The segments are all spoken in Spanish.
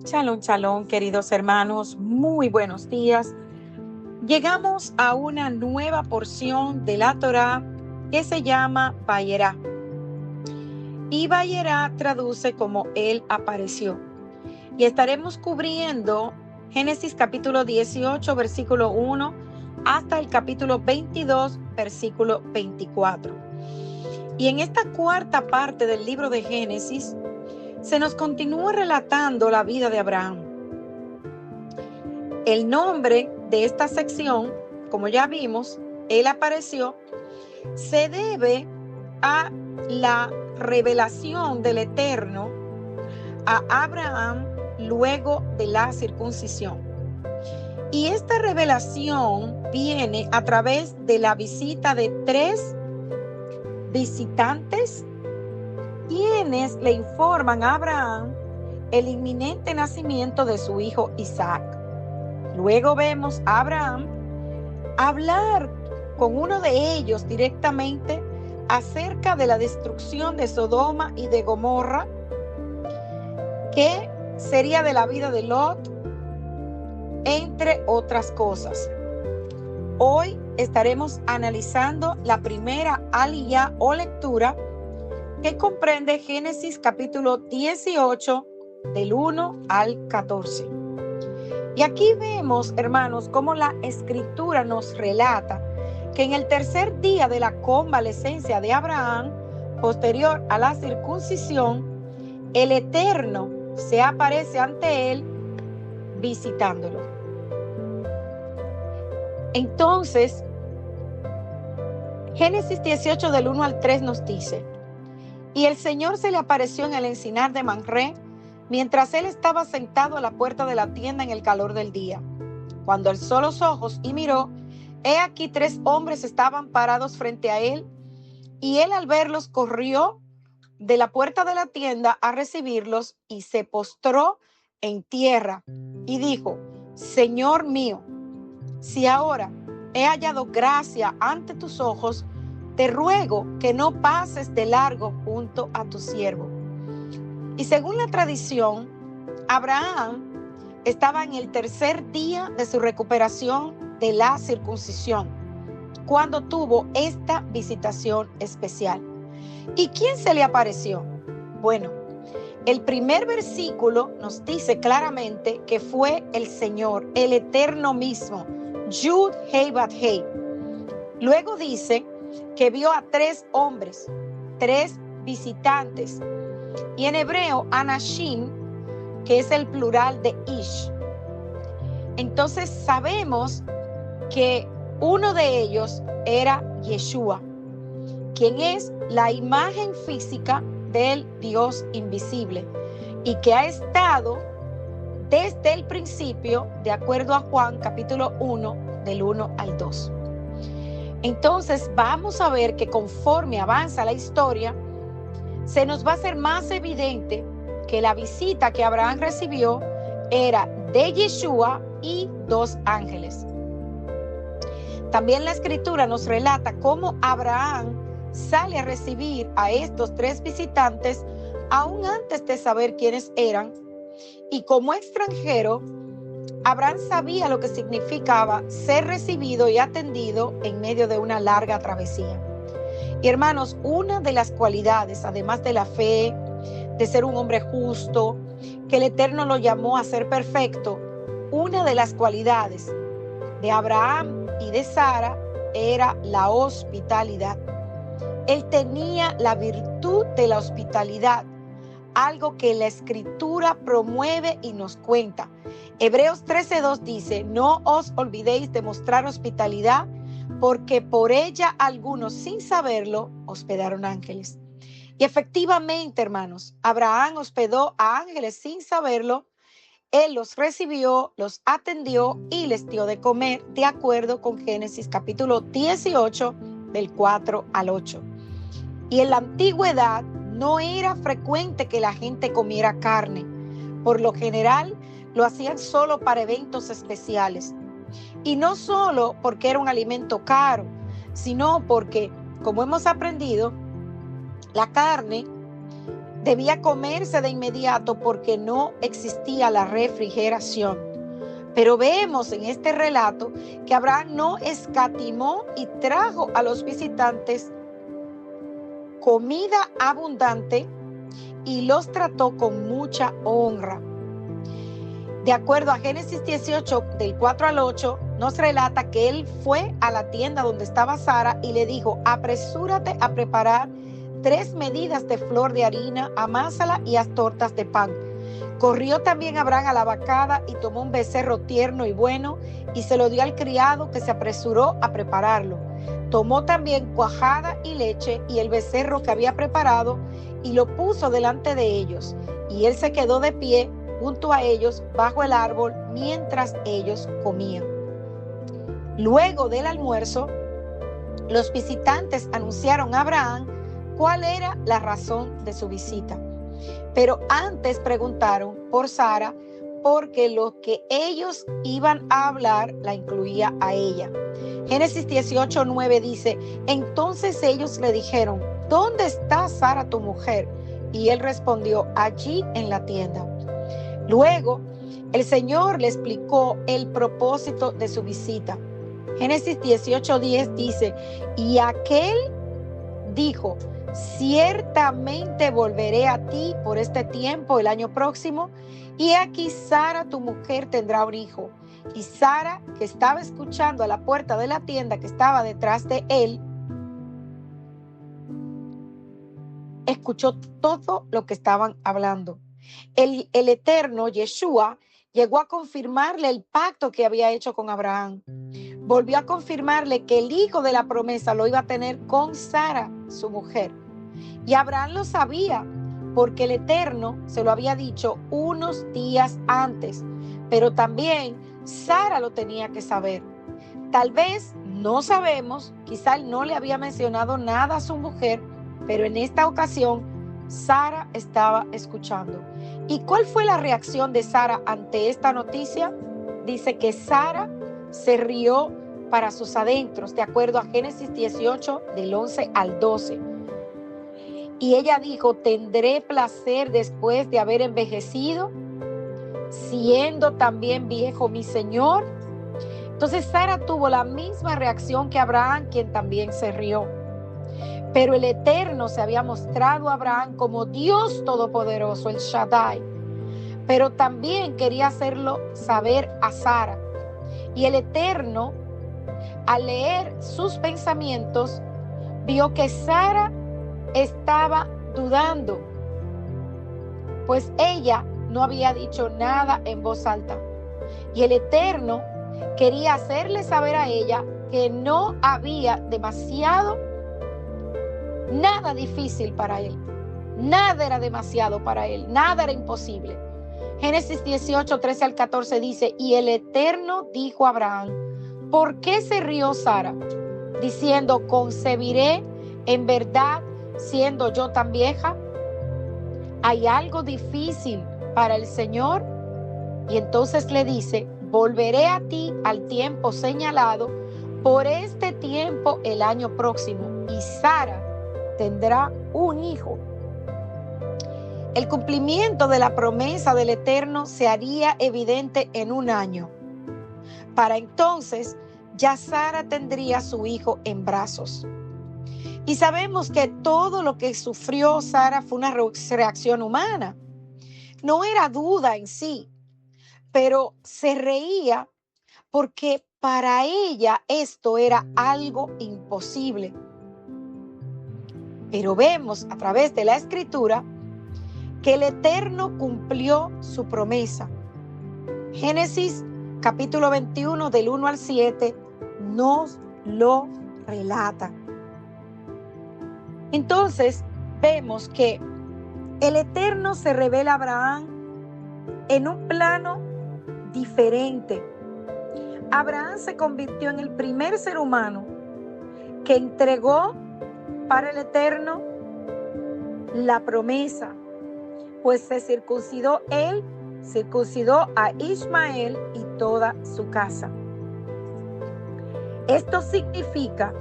Shalom, shalom, queridos hermanos, muy buenos días. Llegamos a una nueva porción de la Torá que se llama Vayera. Y Vayera traduce como Él apareció. Y estaremos cubriendo Génesis capítulo 18, versículo 1, hasta el capítulo 22, versículo 24. Y en esta cuarta parte del libro de Génesis, se nos continúa relatando la vida de Abraham. El nombre de esta sección, como ya vimos, Él apareció, se debe a la revelación del Eterno a Abraham luego de la circuncisión. Y esta revelación viene a través de la visita de 3 visitantes quienes le informan a Abraham el inminente nacimiento de su hijo Isaac. Luego vemos a Abraham hablar con uno de ellos directamente acerca de la destrucción de Sodoma y de Gomorra, que sería de la vida de Lot, entre otras cosas. Hoy estaremos analizando la primera aliyá o lectura que comprende Génesis capítulo 18 del 1 al 14. Y aquí vemos, hermanos, cómo la escritura nos relata que en el tercer día de la convalecencia de Abraham, posterior a la circuncisión, el Eterno se aparece ante él visitándolo. Entonces, Génesis 18 del 1 al 3 nos dice: Y el Señor se le apareció en el encinar de Mamré, mientras él estaba sentado a la puerta de la tienda en el calor del día. Cuando alzó los ojos y miró, he aquí 3 hombres estaban parados frente a él, y él al verlos corrió de la puerta de la tienda a recibirlos y se postró en tierra y dijo: Señor mío, si ahora he hallado gracia ante tus ojos, te ruego que no pases de largo junto a tu siervo. Y según la tradición, Abraham estaba en el tercer día de su recuperación de la circuncisión, cuando tuvo esta visitación especial. ¿Y quién se le apareció? Bueno, el primer versículo nos dice claramente que fue el Señor, el Eterno mismo, Yud Hei Bat Hei. Luego dice que vio a 3 hombres, 3 visitantes, y en hebreo Anashim, que es el plural de Ish. Entonces sabemos que uno de ellos era Yeshua, quien es la imagen física del Dios invisible y que ha estado desde el principio, de acuerdo a Juan capítulo 1, del 1 al 2. Entonces vamos a ver que conforme avanza la historia, se nos va a hacer más evidente que la visita que Abraham recibió era de Yeshua y 2 ángeles. También la escritura nos relata cómo Abraham sale a recibir a estos 3 visitantes aún antes de saber quiénes eran, y como extranjero, Abraham sabía lo que significaba ser recibido y atendido en medio de una larga travesía. Y hermanos, una de las cualidades, además de la fe, de ser un hombre justo, que el Eterno lo llamó a ser perfecto, una de las cualidades de Abraham y de Sara era la hospitalidad. Él tenía la virtud de la hospitalidad, algo que la escritura promueve y nos cuenta. Hebreos 13:2 dice: no os olvidéis de mostrar hospitalidad, porque por ella algunos sin saberlo hospedaron ángeles. Y efectivamente, hermanos, Abraham hospedó a ángeles sin saberlo. Él los recibió, los atendió y les dio de comer, de acuerdo con Génesis capítulo 18 del 4 al 8. Y en la antigüedad no era frecuente que la gente comiera carne. Por lo general lo hacían solo para eventos especiales. Y no solo porque era un alimento caro, sino porque, como hemos aprendido, la carne Debía comerse de inmediato porque no existía la refrigeración. Pero vemos en este relato que Abraham no escatimó y trajo a los visitantes comida abundante y los trató con mucha honra. De acuerdo a Génesis 18, del 4 al 8, nos relata que él fue a la tienda donde estaba Sara y le dijo: apresúrate a preparar 3 medidas de flor de harina, amásala y haz tortas de pan. Corrió también Abraham a la vacada y tomó un becerro tierno y bueno y se lo dio al criado, que se apresuró a prepararlo. Tomó también cuajada y leche y el becerro que había preparado y lo puso delante de ellos. Y él se quedó de pie junto a ellos bajo el árbol mientras ellos comían. Luego del almuerzo, los visitantes anunciaron a Abraham cuál era la razón de su visita. Pero antes preguntaron por Sara, porque lo que ellos iban a hablar la incluía a ella. Génesis 18:9 dice: entonces ellos le dijeron: ¿dónde está Sara tu mujer? Y él respondió: allí en la tienda. Luego, el Señor le explicó el propósito de su visita. Génesis 18:10 dice: y aquel dijo: ciertamente volveré a ti por este tiempo el año próximo, y aquí Sara tu mujer tendrá un hijo. Y Sara, que estaba escuchando a la puerta de la tienda que estaba detrás de él, escuchó todo lo que estaban hablando. El Eterno, Yeshua, llegó a confirmarle el pacto que había hecho con Abraham. Volvió a confirmarle que el hijo de la promesa lo iba a tener con Sara, su mujer. Y Abraham lo sabía, porque el Eterno se lo había dicho unos días antes. Pero también Sara lo tenía que saber. Tal vez, no sabemos, quizá él no le había mencionado nada a su mujer, pero en esta ocasión Sara estaba escuchando. ¿Y cuál fue la reacción de Sara ante esta noticia? Dice que Sara se rió para sus adentros, de acuerdo a Génesis 18, del 11 al 12. Y ella dijo: ¿tendré placer después de haber envejecido, siendo también viejo mi señor? Entonces Sara tuvo la misma reacción que Abraham, quien también se rió. Pero el Eterno se había mostrado a Abraham como Dios Todopoderoso, el Shaddai. Pero también quería hacerlo saber a Sara. Y el Eterno, al leer sus pensamientos, vio que Sara estaba dudando, pues ella no había dicho nada en voz alta. Y el Eterno quería hacerle saber a ella que no había nada difícil para él. Nada era demasiado para él, nada era imposible. Génesis 18, 13 al 14 dice: y el Eterno dijo a Abraham: ¿por qué se rió Sara? Diciendo: ¿concebiré en verdad siendo yo tan vieja? ¿Hay algo difícil para el Señor? Y entonces le dice: volveré a ti al tiempo señalado, por este tiempo el año próximo, y Sara tendrá un hijo. El cumplimiento de la promesa del Eterno se haría evidente en un año. Para entonces ya Sara tendría a su hijo en brazos. Y sabemos que todo lo que sufrió Sara fue una reacción humana. No era duda en sí, pero se reía porque para ella esto era algo imposible. Pero vemos a través de la Escritura que el Eterno cumplió su promesa. Génesis capítulo 21 del 1 al 7 nos lo relata. Entonces vemos que el Eterno se revela a Abraham en un plano diferente. Abraham se convirtió en el primer ser humano que entregó para el Eterno la promesa, pues se circuncidó él, circuncidó a Ismael y toda su casa. Esto significa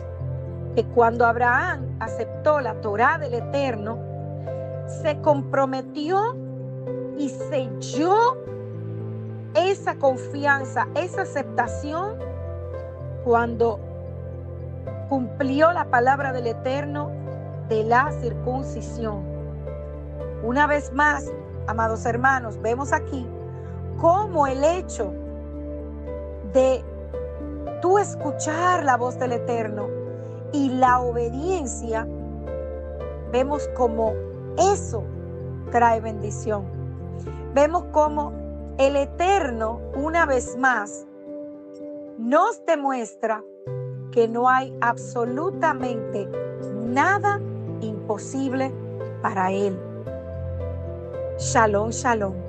que cuando Abraham aceptó la Torá del Eterno, se comprometió y selló esa confianza, esa aceptación, cuando cumplió la palabra del Eterno de la circuncisión. Una vez más, amados hermanos, vemos aquí cómo el hecho de tú escuchar la voz del Eterno y la obediencia, vemos cómo eso trae bendición. Vemos cómo el Eterno, una vez más, nos demuestra que no hay absolutamente nada imposible para Él. Shalom, shalom.